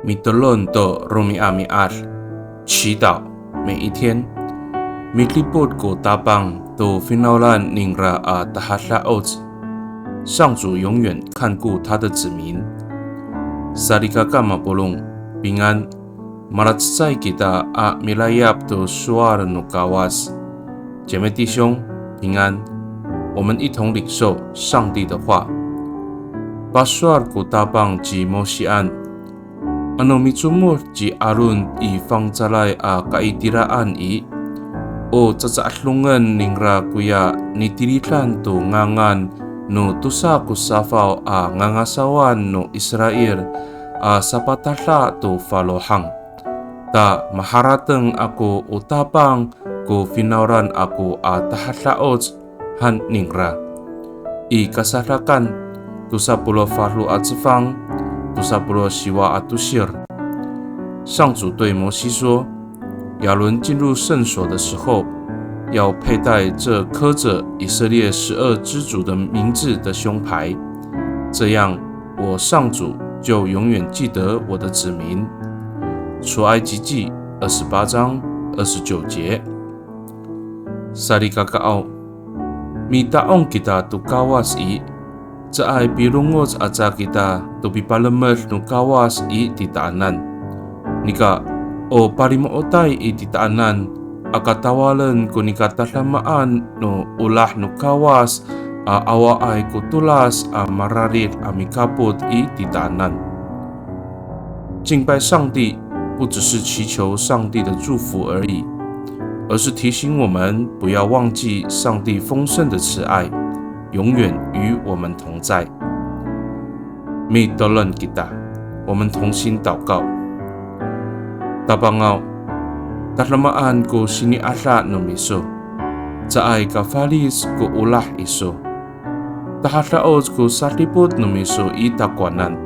Mitolon do Romiamiar， 祈祷每一天。Mitlipot ko tabang do Finaulan ningra a tahaslaoz， 上主永远看顾他的子民。Sarikaka mapulong， 平安。Maratsai kita a milayap do suar no kawas， 姐妹弟兄平安。我们一同领受上帝的话。Basuar ko tabang ji mosian， ano mitsumur ji arun i fangzalay a kaitiraan i， o tsatsatlungan ningra kuya nitiritan to ngangan no tusa ko safaw a ngangasawan no Israel a sapatala to falohang. Ta maharateng ako utapang ko finauran ako a tahatlaoz han ningra. I kasalakan tusapulo farlu atzifang tusapulo siwa atusir。上主对摩西说，亚伦进入圣所的时候，要佩戴这刻着以色列12支族的名字的胸牌，这样我上主就永远记得我的子民。出埃及记28章29节。Sarikakaw, mitaong kita tu kawas i， 这ay pilungos atsa kita tu pipalamer no kawas i titaanan. Nika o parimuotay i titaanan akatawalan ko nikatalamaan no ulah no kawas a awa ay kutulas a mararit a mikapot i titaanan。 敬拜上帝不只是祈求上帝的祝福而已，而是提醒我们不要忘记上帝丰盛的慈爱永远与我们同在。Mitolon kita， 我们同心祷告。Tabangaw, tatlamaan ko siniasa no miso, sa ay kafalis ko ulah iso. Tahatlaoz ko sarlipot no miso itakwanan,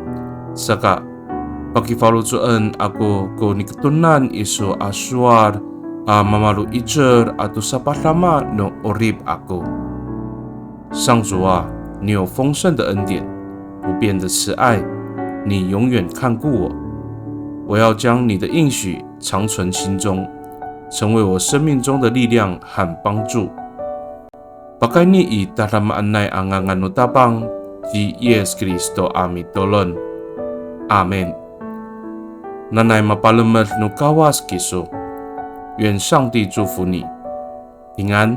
saka pakifalutuan ako ko nikatunan iso aswar a mamalu ijer atau sapatlama no orib ako。 上主啊，你有丰盛的恩典，不变的慈爱，你永远看顾我。我要将你的应许长存心中，成为我生命中的力量和帮助。Pakai ni i tatamaanay ang nganutapang di Yesus Kristo amitolon. Amen。 Nanay mapalamer no kawas kiso， 愿上帝祝福你，平安。